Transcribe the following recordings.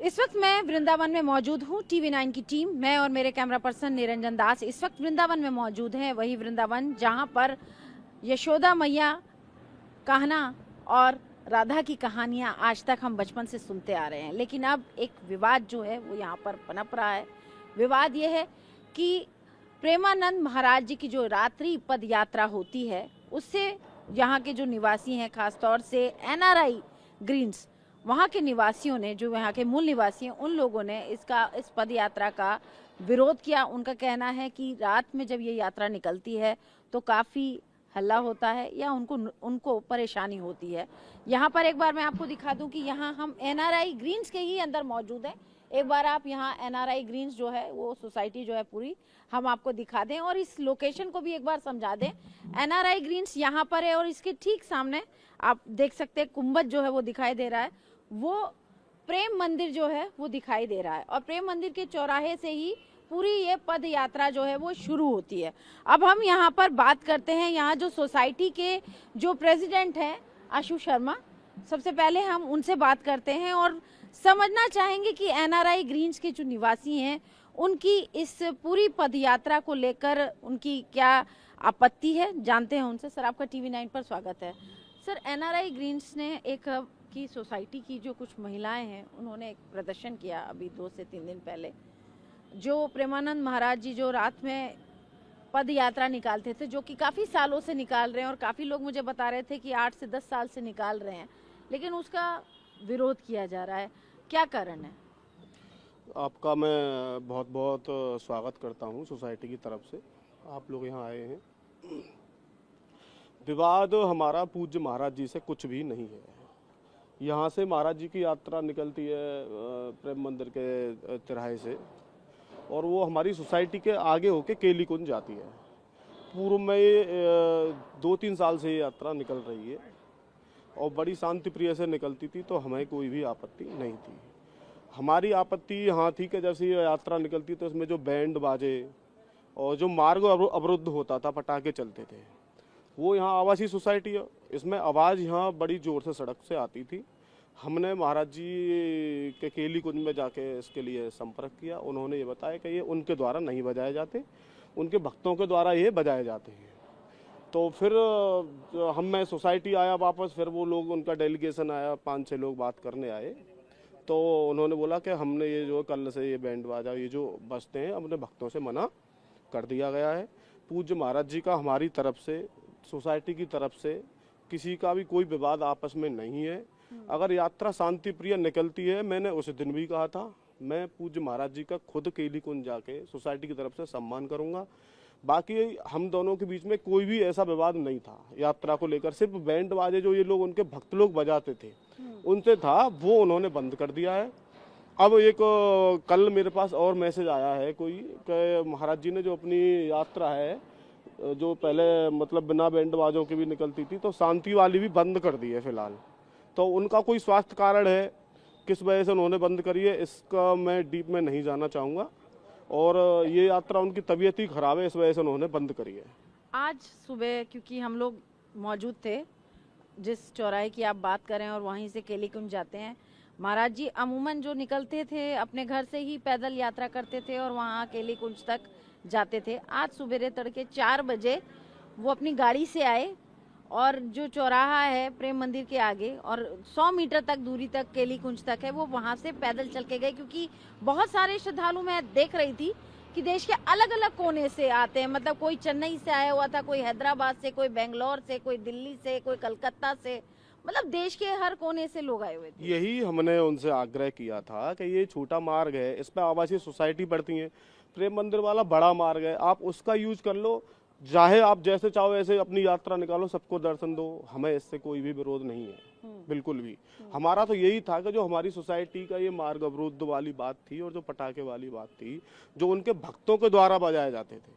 इस वक्त मैं वृंदावन में मौजूद हूँ। TV9 की टीम, मैं और मेरे कैमरा पर्सन निरंजन दास इस वक्त वृंदावन में मौजूद हैं। वही वृंदावन जहाँ पर यशोदा मैया, कान्हा और राधा की कहानियाँ आज तक हम बचपन से सुनते आ रहे हैं, लेकिन अब एक विवाद जो है वो यहाँ पर पनप रहा है। विवाद ये है कि प्रेमानंद महाराज जी की जो रात्रि पद यात्रा होती है उससे यहाँ के जो निवासी हैं, खासतौर से NRI ग्रीन्स, वहाँ के निवासियों ने, जो यहाँ के मूल निवासी हैं, उन लोगों ने इस पद यात्रा का विरोध किया। उनका कहना है कि रात में जब ये यात्रा निकलती है तो काफ़ी हल्ला होता है या उनको परेशानी होती है। यहाँ पर एक बार मैं आपको दिखा दूं कि यहाँ हम NRI ग्रीन्स के ही अंदर मौजूद हैं। एक बार आप यहाँ NRI ग्रीन्स जो है वो सोसाइटी जो है पूरी हम आपको दिखा दें और इस लोकेशन को भी एक बार समझा दें। NRI ग्रीन्स यहाँ पर है और इसके ठीक सामने आप देख सकते हैं कुंभज जो है वो दिखाई दे रहा है, वो प्रेम मंदिर जो है वो दिखाई दे रहा है और प्रेम मंदिर के चौराहे से ही पूरी ये पद यात्रा जो है वो शुरू होती है। अब हम यहाँ पर बात करते हैं, यहाँ जो सोसाइटी के जो प्रेसिडेंट हैं आशु शर्मा, सबसे पहले हम उनसे बात करते हैं और समझना चाहेंगे कि NRI ग्रीन्स के जो निवासी हैं उनकी इस पूरी पद यात्रा को लेकर उनकी क्या आपत्ति है, जानते हैं उनसे। सर, आपका TV9 पर स्वागत है। सर, NRI ग्रीन्स ने एक की सोसाइटी की जो कुछ महिलाएं हैं उन्होंने एक प्रदर्शन किया अभी 2 से 3 दिन पहले। जो प्रेमानंद महाराज जी जो रात में पद यात्रा निकालते थे, जो कि काफ़ी सालों से निकाल रहे हैं और काफ़ी लोग मुझे बता रहे थे कि 8 से 10 साल से निकाल रहे हैं, लेकिन उसका विरोध किया जा रहा है, क्या कारण है? आपका मैं बहुत बहुत स्वागत करता हूं सोसाइटी की तरफ से, आप लोग यहां आए हैं। विवाद हमारा पूज्य महाराज जी से कुछ भी नहीं है। यहाँ से महाराज जी की यात्रा निकलती है प्रेम मंदिर के तिराहे से और वो हमारी सोसाइटी के आगे होके केली कुंज जाती है। पूर्व में 2-3 साल से ये यात्रा निकल रही है और बड़ी शांति प्रिय से निकलती थी, तो हमें कोई भी आपत्ति नहीं थी। हमारी आपत्ति यहाँ थी कि जैसे ये यात्रा निकलती तो इसमें जो बैंड बाजे और जो मार्ग अवरुद्ध होता था, पटाखे चलते थे, वो यहाँ आवासीय सोसाइटी है, इसमें आवाज़ यहाँ बड़ी ज़ोर से सड़क से आती थी। हमने महाराज जी के केली कुंज में जाके इसके लिए संपर्क किया। उन्होंने ये बताया कि ये उनके द्वारा नहीं बजाए जाते, उनके भक्तों के द्वारा ये बजाए जाते हैं। तो फिर मैं सोसाइटी आया वापस, फिर वो लोग, उनका डेलीगेशन आया, 5-6 लोग बात करने आए, तो उन्होंने बोला कि हमने ये जो कल से ये बैंड बाजा ये जो बजते हैं अपने भक्तों से मना कर दिया गया है। पूज्य महाराज जी का हमारी तरफ से, सोसाइटी की तरफ से किसी का भी कोई विवाद आपस में नहीं है। अगर यात्रा शांति प्रिय निकलती है, मैंने उस दिन भी कहा था, मैं पूज्य महाराज जी का खुद केली कुंज जाके सोसाइटी की तरफ से सम्मान करूंगा। बाकी हम दोनों के बीच में कोई भी ऐसा विवाद नहीं था यात्रा को लेकर। सिर्फ बैंड बाजे जो ये लोग, उनके भक्त लोग बजाते थे, उनसे था, वो उन्होंने बंद कर दिया है। अब एक कल मेरे पास और मैसेज आया है कोई कि महाराज जी ने जो अपनी यात्रा है, जो पहले मतलब बिना बैंड बाजों की भी निकलती थी, तो शांति वाली भी बंद कर दी है फिलहाल। तो उनका कोई स्वास्थ्य कारण है, किस वजह से उन्होंने बंद करी है, इसका मैं डीप में नहीं जाना चाहूँगा। और ये यात्रा उनकी तबीयत ही खराब है, इस वजह से उन्होंने बंद करी है। आज सुबह क्योंकि हम लोग मौजूद थे जिस चौराहे की आप बात करें और वहीं से केली कुंज जाते हैं, महाराज जी अमूमन जो निकलते थे अपने घर से ही पैदल यात्रा करते थे और वहाँ केली कुंज तक जाते थे। आज सुबह तड़के 4 बजे वो अपनी गाड़ी से आए और जो चौराहा है प्रेम मंदिर के आगे और 100 मीटर तक दूरी तक केली कुंज तक है, वो वहाँ से पैदल चल के गए, क्योंकि बहुत सारे श्रद्धालु, मैं देख रही थी कि देश के अलग अलग कोने से आते हैं। मतलब कोई चेन्नई से आया हुआ था, कोई हैदराबाद से, कोई बेंगलोर से, कोई दिल्ली से, कोई कलकत्ता से, मतलब देश के हर कोने से लोग आए हुए थे। यही हमने उनसे आग्रह किया था कि ये छोटा मार्ग है, इस पर आवासीय सोसाइटी पड़ती है, प्रेम मंदिर वाला बड़ा मार्ग है, आप उसका यूज कर लो, चाहे आप जैसे चाहो ऐसे अपनी यात्रा निकालो, सबको दर्शन दो, हमें इससे कोई भी विरोध नहीं है, बिल्कुल भी। हमारा तो यही था कि जो हमारी सोसाइटी का ये मार्ग अवरुद्ध वाली बात थी और जो पटाखे वाली बात थी, जो उनके भक्तों के द्वारा बजाए जाते थे,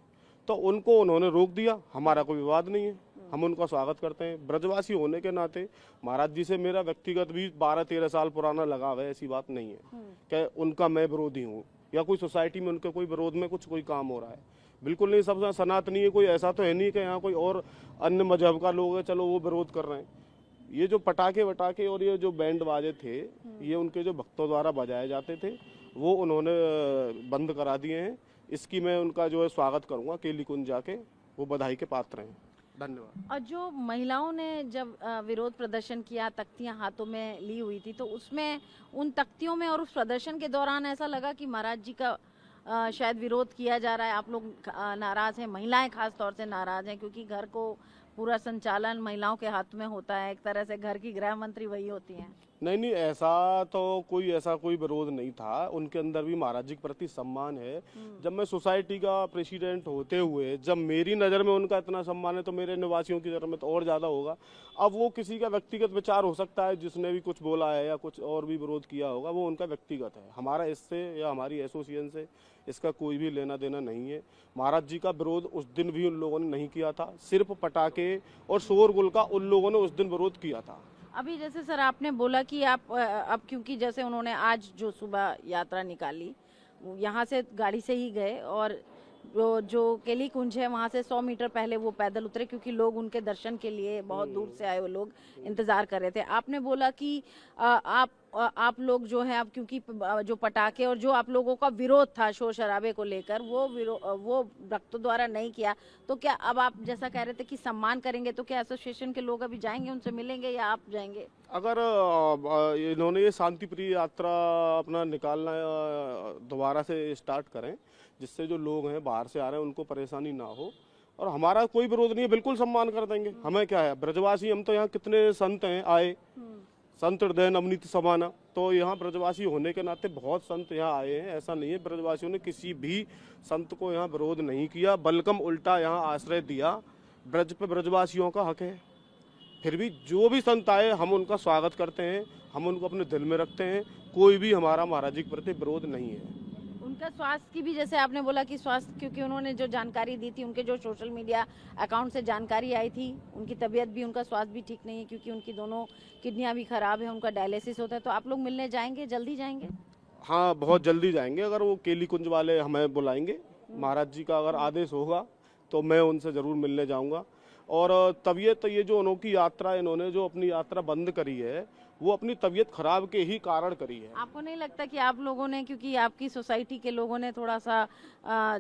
तो उनको उन्होंने रोक दिया। हमारा कोई विवाद नहीं है, हम उनका स्वागत करते हैं। ब्रजवासी होने के नाते महाराज जी से मेरा व्यक्तिगत भी 12-13 साल पुराना लगाव है, ऐसी बात नहीं है कि उनका मैं विरोधी हूँ या कोई सोसाइटी में उनके कोई विरोध में कोई काम हो रहा है, बिल्कुल नहीं। सब सनातनी है, कोई ऐसा तो है नहीं कि यहाँ कोई और अन्य मजहब का लोग है चलो वो विरोध कर रहे हैं। ये जो पटाखे वटाखे और ये जो बैंड बाजे थे, ये उनके जो भक्तों द्वारा बजाए जाते थे, वो उन्होंने बंद करा दिए हैं। इसकी मैं उनका जो है स्वागत करूंगा, केली कुंज जाके, वो बधाई के पात्र हैं। धन्यवाद। और जो महिलाओं ने जब विरोध प्रदर्शन किया, तख्तियां हाथों में ली हुई थी, तो उसमें उन तख्तियों में और उस प्रदर्शन के दौरान ऐसा लगा कि महाराज जी का शायद विरोध किया जा रहा है, आप लोग नाराज हैं, महिलाएं खास तौर से नाराज हैं, क्योंकि घर को पूरा संचालन महिलाओं के हाथ में होता है, एक तरह से घर की गृह मंत्री वही होती हैं। नहीं नहीं, ऐसा कोई विरोध नहीं था। उनके अंदर भी महाराज जी के प्रति सम्मान है। जब मैं सोसाइटी का प्रेसिडेंट होते हुए, जब मेरी नज़र में उनका इतना सम्मान है, तो मेरे निवासियों की नज़र में तो और ज़्यादा होगा। अब वो किसी का व्यक्तिगत विचार हो सकता है, जिसने भी कुछ बोला है या कुछ और भी विरोध किया होगा, वो उनका व्यक्तिगत है। हमारा इससे या हमारी एसोसिएशन से इसका कोई भी लेना देना नहीं है। महाराज जी का विरोध उस दिन भी उन लोगों ने नहीं किया था। सिर्फ पटाखे और शोरगुल का उन लोगों ने उस दिन विरोध किया था। अभी जैसे सर आपने बोला कि आप अब क्योंकि जैसे उन्होंने आज जो सुबह यात्रा निकाली, यहाँ से गाड़ी से ही गए, और जो केली कुंज है वहाँ से 100 मीटर पहले वो पैदल उतरे, क्योंकि लोग उनके दर्शन के लिए बहुत दूर से आए हुए लोग इंतजार कर रहे थे। आपने बोला कि आप लोग जो है, अब क्योंकि जो पटाखे और जो आप लोगों का विरोध था शोर शराबे को लेकर, वो भक्तों द्वारा नहीं किया, तो क्या अब आप जैसा कह रहे थे कि सम्मान करेंगे, तो क्या एसोसिएशन के लोग अभी जाएंगे, उनसे मिलेंगे, या आप जाएंगे? अगर इन्होंने ये शांति प्रिय यात्रा अपना निकालना दोबारा से स्टार्ट करें, जिससे जो लोग हैं बाहर से आ रहे हैं उनको परेशानी ना हो, और हमारा कोई विरोध नहीं है, बिल्कुल सम्मान कर देंगे। हमें क्या है, ब्रजवासी हम तो यहाँ कितने संत हैं आए, संत हृदय नवनीत समाना, तो यहाँ ब्रजवासी होने के नाते बहुत संत यहाँ आए हैं। ऐसा नहीं है, ब्रजवासियों ने किसी भी संत को यहाँ विरोध नहीं किया, बल्कि उल्टा यहाँ आश्रय दिया। ब्रज पे ब्रजवासियों का हक है। फिर भी जो भी संत आए, हम उनका स्वागत करते हैं, हम उनको अपने दिल में रखते हैं। कोई भी हमारा महाराज जी के प्रति विरोध नहीं है। उनका स्वास्थ्य की भी, जैसे आपने बोला कि स्वास्थ्य, क्योंकि उन्होंने जो जानकारी दी थी, उनके जो सोशल मीडिया अकाउंट से जानकारी आई थी, उनकी तबीयत भी, उनका स्वास्थ्य भी ठीक नहीं है, क्योंकि उनकी दोनों किडनियां भी खराब है, उनका डायलिसिस होता है। तो आप लोग मिलने जाएंगे, जल्दी जाएंगे? हाँ, बहुत जल्दी जाएंगे। अगर वो केली कुंज वाले हमें बुलाएंगे, महाराज जी का अगर आदेश होगा, तो मैं उनसे जरूर मिलने जाऊंगा। और तबीयत, ये जो अनोखी यात्रा, इन्होंने जो अपनी यात्रा बंद करी है, वो अपनी तबीयत खराब के ही कारण करी है। आपको नहीं लगता कि आप लोगों ने, क्योंकि आपकी सोसाइटी के लोगों ने थोड़ा सा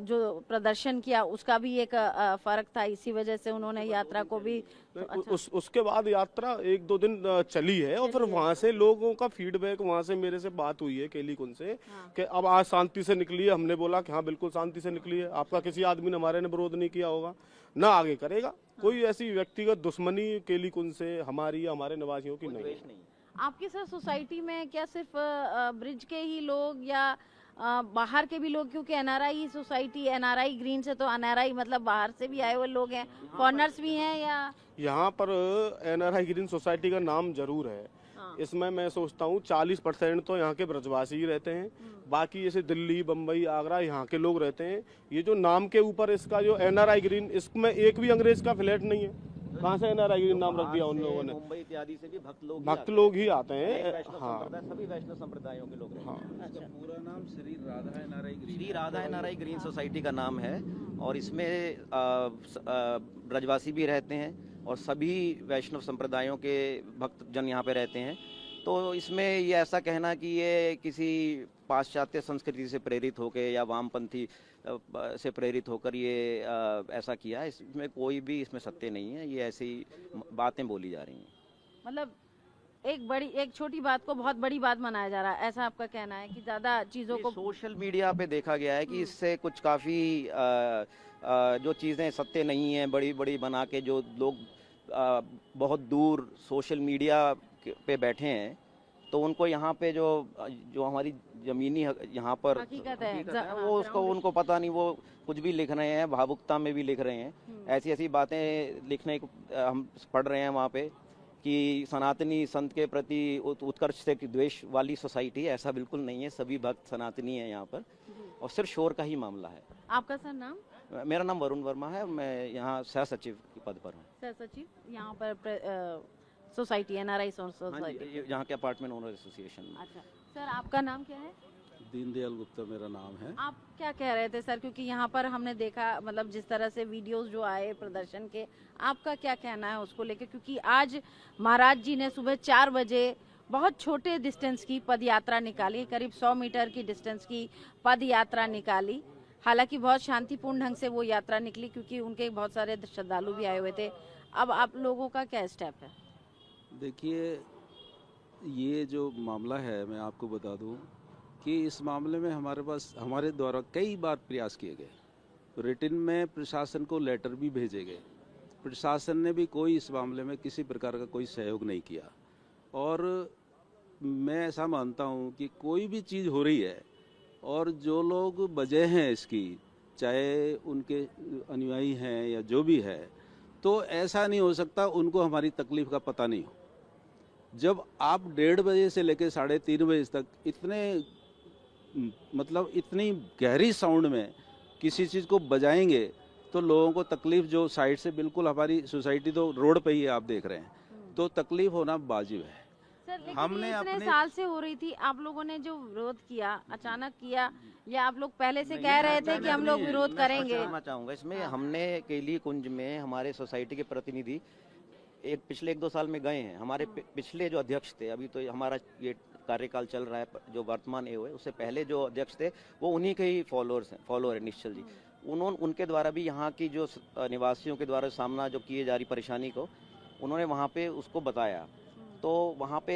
जो प्रदर्शन किया, उसका भी एक फर्क था, इसी वजह से उन्होंने यात्रा को भी उसके बाद यात्रा 1-2 दिन चली है, और फिर वहाँ से लोगों का फीडबैक, वहाँ से मेरे से बात हुई है केली कुंज से, कि अब आज शांति से निकली है। हमने बोला कि हाँ बिल्कुल शांति से निकली है, आपका किसी आदमी ने, हमारे ने विरोध नहीं किया होगा, ना आगे करेगा। कोई ऐसी व्यक्तिगत दुश्मनी केली कुंज से हमारी या हमारे निवासियों की नहीं। आपकी सर सोसाइटी में क्या सिर्फ ब्रिज के ही लोग, या बाहर के भी लोग, क्योंकि एनआरआई सोसाइटी, एनआरआई ग्रीन से, तो एनआरआई मतलब बाहर से भी आए हुए लोग हैं, फॉरेनर्स भी हैं, या? यहाँ पर एनआरआई ग्रीन सोसाइटी का नाम जरूर है। इसमें मैं सोचता हूँ 40% तो यहाँ के ब्रजवासी ही रहते हैं, बाकी जैसे दिल्ली, बम्बई, आगरा, यहाँ के लोग रहते हैं। ये जो नाम के ऊपर इसका जो एनआरआई ग्रीन, इसमें एक भी अंग्रेज का फ्लैट नहीं है। कहाँ से एनआरआई ग्रीन नाम रख दिया उन लोगों ने? मुंबई इत्यादि से भी भक्त लोग ही आते हैं। हाँ, सभी वैष्णव संप्रदायों के लोग रहते हैं। हाँ। पूरा नाम Shri Radha NRI green society का नाम है, और इसमें ब्रजवासी भी रहते हैं और सभी वैष्णव संप्रदायों के भक्त जन यहाँ पे रहते हैं। तो इसमें ये ऐसा कहना कि ये किसी पाश्चात्य संस्कृति से प्रेरित होकर या वामपंथी से प्रेरित होकर ये ऐसा किया, इसमें कोई भी इसमें सत्य नहीं है। ये ऐसी बातें बोली जा रही हैं। मतलब एक छोटी बात को बहुत बड़ी बात मनाया जा रहा है, ऐसा आपका कहना है कि ज्यादा चीजों को सोशल मीडिया पे देखा गया है कि इससे कुछ काफी जो चीजें सत्य नहीं है, बड़ी बड़ी बना के जो लोग बहुत दूर सोशल मीडिया पे बैठे हैं, तो उनको यहाँ पे जो हमारी जमीनी यहाँ पर हकीकत है, वो उसको उनको पता नहीं, वो कुछ भी लिख रहे हैं, भावुकता में भी लिख रहे हैं। ऐसी ऐसी बातें लिखने को हम पढ़ रहे हैं वहाँ पे कि सनातनी संत के प्रति उत्कर्ष से द्वेष वाली सोसाइटी। ऐसा बिल्कुल नहीं है, सभी भक्त सनातनी है यहाँ पर, और सिर्फ शोर का ही मामला है। आपका सर नाम? मेरा नाम वरुण वर्मा है, मैं यहाँ सह सचिव के पद पर हूँ। सह सचिव यहाँ पर सोसाइटी, एनआरआई सोसाइटी, यहाँ के अपार्टमेंट ओनर एसोसिएशन में। अच्छा सर, आपका नाम क्या है? दीनदयाल गुप्ता मेरा नाम है। आप क्या कह रहे थे सर, क्योंकि यहाँ पर हमने देखा मतलब जिस तरह से वीडियोस जो आए प्रदर्शन के, आपका क्या कहना है उसको लेकर? क्योंकि आज महाराज जी ने सुबह 4 बजे बहुत छोटे डिस्टेंस की पद यात्रा निकाली, करीब 100 मीटर की डिस्टेंस की पद यात्रा निकाली। हालांकि बहुत शांतिपूर्ण ढंग से वो यात्रा निकली क्योंकि उनके बहुत सारे श्रद्धालु भी आए हुए थे। अब आप लोगों का क्या स्टेप है? देखिए, ये जो मामला है मैं आपको बता दूं कि इस मामले में हमारे द्वारा कई बार प्रयास किए गए, रिटन में प्रशासन को लेटर भी भेजे गए। प्रशासन ने भी कोई इस मामले में किसी प्रकार का कोई सहयोग नहीं किया। और मैं ऐसा मानता हूं कि कोई भी चीज़ हो रही है और जो लोग वजह हैं इसकी, चाहे उनके अनुयायी हैं या जो भी है, तो ऐसा नहीं हो सकता उनको हमारी तकलीफ का पता नहीं हो। जब आप 1:30 बजे से लेकर 3:30 बजे तक इतनी गहरी साउंड में किसी चीज़ को बजाएंगे तो लोगों को तकलीफ, जो साइड से बिल्कुल हमारी सोसाइटी तो रोड पे ही है, आप देख रहे हैं, तो तकलीफ होना वाजिब है। सर, लेकिन हमने ये इतने अपने साल से हो रही थी, आप लोगों ने जो विरोध किया अचानक किया, या आप लोग पहले से कह रहे थे कि हम लोग विरोध करेंगे? मैं चाहूंगा इसमें, हमने केली कुंज में हमारे सोसाइटी के प्रतिनिधि पिछले 1-2 साल में गए हैं। हमारे पिछले जो अध्यक्ष थे, अभी तो हमारा ये कार्यकाल चल रहा है जो वर्तमान हुए, उससे पहले जो अध्यक्ष थे वो उन्हीं के ही फॉलोअर है निश्चल जी। उनके द्वारा भी यहाँ की जो निवासियों के द्वारा सामना जो किए जा रही परेशानी को उन्होंने वहाँ पे उसको बताया। तो वहाँ पे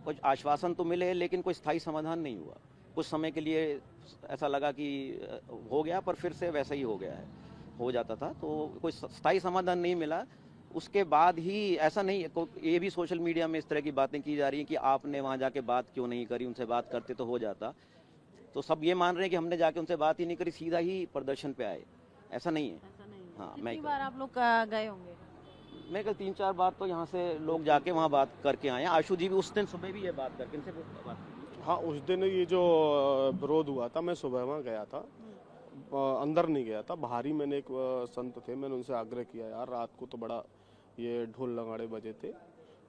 कुछ आश्वासन तो मिले लेकिन कोई स्थायी समाधान नहीं हुआ। कुछ समय के लिए ऐसा लगा कि हो गया, पर फिर से वैसा ही हो गया है, हो जाता था, तो कोई स्थायी समाधान नहीं मिला। उसके बाद ही ऐसा नहीं, ये भी सोशल मीडिया में इस तरह की बातें की जा रही हैं कि आपने वहाँ जाके बात क्यों नहीं करी, उनसे बात करते तो हो जाता। तो सब ये मान रहे हैं कि हमने जाके उनसे बात ही नहीं करी, सीधा ही प्रदर्शन पे आए। ऐसा नहीं है। हाँ, कितनी मैं बार आप लोग गए होंगे? मैं कल 3-4 बार तो यहाँ से लोग जाके वहाँ बात करके आए हैं। आशु जी भी उस दिन सुबह भी ये बात करके इनसे बात की। हाँ, उस दिन ये जो विरोध हुआ था, मैं सुबह वहाँ गया था, अंदर नहीं गया था, बाहर ही। मैंने एक संत थे, मैंने उनसे आग्रह किया, यार रात को तो बड़ा ये ढोल नगाड़े बजे थे,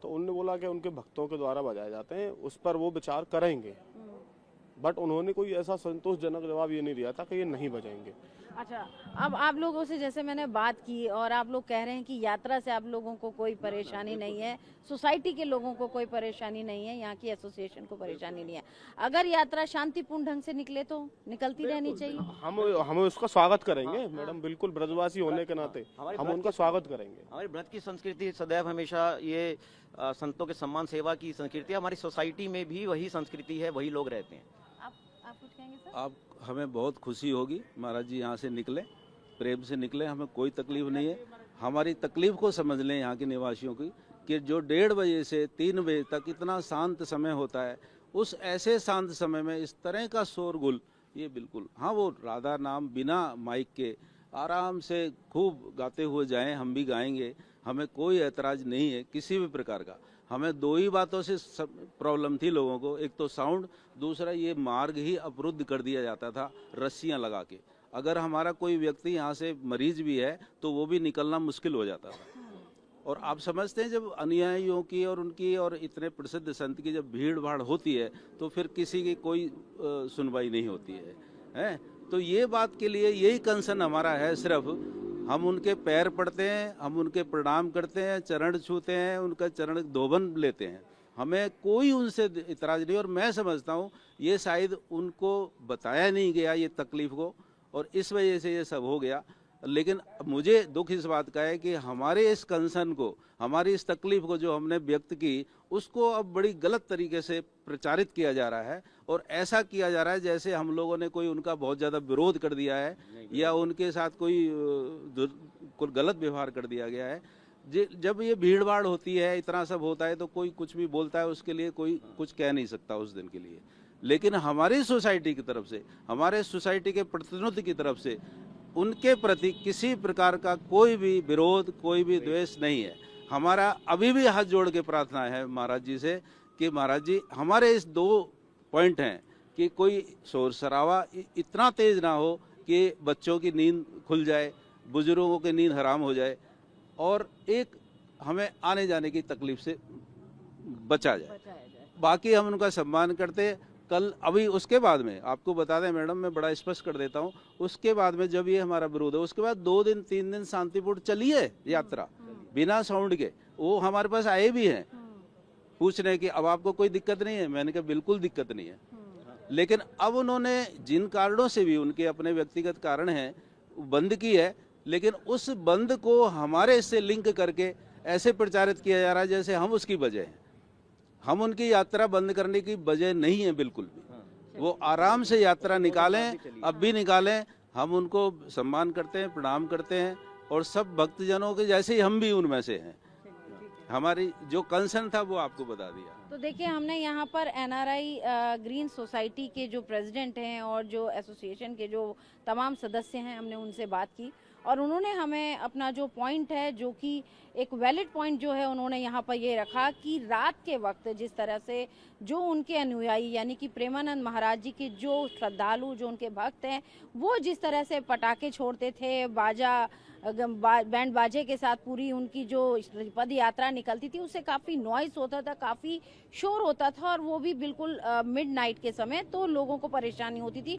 तो उन्होंने बोला कि उनके भक्तों के द्वारा बजाए जाते हैं, उस पर वो विचार करेंगे। बट उन्होंने कोई ऐसा संतोषजनक जवाब ये नहीं दिया था कि ये नहीं बजाएंगे। अच्छा, अब आप लोगों से जैसे मैंने बात की और आप लोग कह रहे हैं कि यात्रा से आप लोगों को कोई परेशानी नहीं है, सोसाइटी के लोगों को कोई परेशानी नहीं है, यहाँ की एसोसिएशन को परेशानी नहीं है। अगर यात्रा शांतिपूर्ण ढंग से निकले तो निकलती रहनी चाहिए। हम उसका स्वागत करेंगे मैडम, बिल्कुल ब्रजवासी होने के नाते हम उनका स्वागत करेंगे। हमारी व्रत की संस्कृति सदैव हमेशा ये संतों के सम्मान सेवा की संस्कृति है। हमारी सोसाइटी में भी वही संस्कृति है, वही लोग रहते हैं। आप कुछ कहेंगे सर? आप हमें बहुत खुशी होगी महाराज जी यहाँ से निकले, प्रेम से निकले, हमें कोई तकलीफ नहीं है। हमारी तकलीफ को समझ लें यहाँ के निवासियों की, कि जो 1:30 बजे से 3 बजे तक इतना शांत समय होता है, उस ऐसे शांत समय में इस तरह का शोरगुल, ये बिल्कुल, हाँ, वो राधा नाम बिना माइक के आराम से खूब गाते हुए जाएं, हम भी गाएंगे, हमें कोई ऐतराज नहीं है किसी भी प्रकार का। हमें 2 ही बातों से प्रॉब्लम थी लोगों को, एक तो साउंड, दूसरा ये मार्ग ही अवरुद्ध कर दिया जाता था रस्सियां लगा के। अगर हमारा कोई व्यक्ति यहाँ से मरीज भी है तो वो भी निकलना मुश्किल हो जाता था। और आप समझते हैं जब अनुयायियों की और उनकी और इतने प्रसिद्ध संत की जब भीड़ भाड़ होती है तो फिर किसी की कोई सुनवाई नहीं होती है। तो ये बात के लिए यही कंसर्न हमारा है, सिर्फ हम उनके पैर पड़ते हैं, हम उनके प्रणाम करते हैं, चरण छूते हैं, उनका चरण धोबन लेते हैं, हमें कोई उनसे इतराज नहीं। और मैं समझता हूँ ये शायद उनको बताया नहीं गया ये तकलीफ को, और इस वजह से ये सब हो गया। लेकिन मुझे दुख इस बात का है कि हमारे इस कंसर्न को, हमारी इस तकलीफ को जो हमने व्यक्त की, उसको अब बड़ी गलत तरीके से प्रचारित किया जा रहा है, और ऐसा किया जा रहा है जैसे हम लोगों ने कोई उनका बहुत ज़्यादा विरोध कर दिया है या उनके साथ कोई गलत व्यवहार कर दिया गया है। जब ये भीड़ भाड़ होती है, इतना सब होता है, तो कोई कुछ भी बोलता है, उसके लिए कोई कुछ कह नहीं सकता उस दिन के लिए। लेकिन हमारी सोसाइटी की तरफ से, हमारे सोसाइटी के प्रतिनिधि की तरफ से उनके प्रति किसी प्रकार का कोई भी विरोध, कोई भी द्वेष नहीं है। हमारा अभी भी हाथ जोड़ के प्रार्थना है महाराज जी से कि महाराज जी, हमारे इस 2 पॉइंट हैं कि कोई शोर शराबा इतना तेज ना हो कि बच्चों की नींद खुल जाए, बुजुर्गों की नींद हराम हो जाए, और एक हमें आने जाने की तकलीफ से बचा जाए। बाकी हम उनका सम्मान करते, कल अभी उसके बाद में आपको बता दें मैडम, मैं बड़ा स्पष्ट कर देता हूँ, उसके बाद में जब ये हमारा विरोध है उसके बाद 2 दिन 3 दिन शांतिपूर्ण चली है यात्रा बिना साउंड के। वो हमारे पास आए भी हैं पूछने की अब आपको कोई दिक्कत नहीं है, मैंने कहा बिल्कुल दिक्कत नहीं है। लेकिन अब उन्होंने जिन कारणों से भी, उनके अपने व्यक्तिगत कारण हैं, बंद की है, लेकिन उस बंद को हमारे से लिंक करके ऐसे प्रचारित किया जा रहा है जैसे हम उसकी वजह हैं। हम उनकी यात्रा बंद करने की वजह नहीं है बिल्कुल भी। वो आराम से यात्रा निकालें, अब भी निकालें, हम उनको सम्मान करते हैं, प्रणाम करते हैं, और सब भक्तजनों के जैसे ही हम भी उनमें से हैं। हमारी जो कंसर्न था वो आपको बता दिया। तो देखिए, हमने यहाँ पर एनआरआई ग्रीन सोसाइटी के जो प्रेसिडेंट हैं और जो एसोसिएशन के जो तमाम सदस्य हैं, हमने उनसे बात की और उन्होंने हमें अपना जो पॉइंट है, जो कि एक वैलिड पॉइंट जो है, उन्होंने यहाँ पर ये रखा कि रात के वक्त जिस तरह से जो उनके अनुयायी यानी कि प्रेमानंद महाराज जी के जो श्रद्धालु, जो उनके भक्त हैं, वो जिस तरह से पटाखे छोड़ते थे, बैंड बाजे के साथ पूरी उनकी जो पद यात्रा निकलती थी, उससे काफ़ी नॉइस होता था, काफ़ी शोर होता था और वो भी बिल्कुल मिडनाइट के समय, तो लोगों को परेशानी होती थी।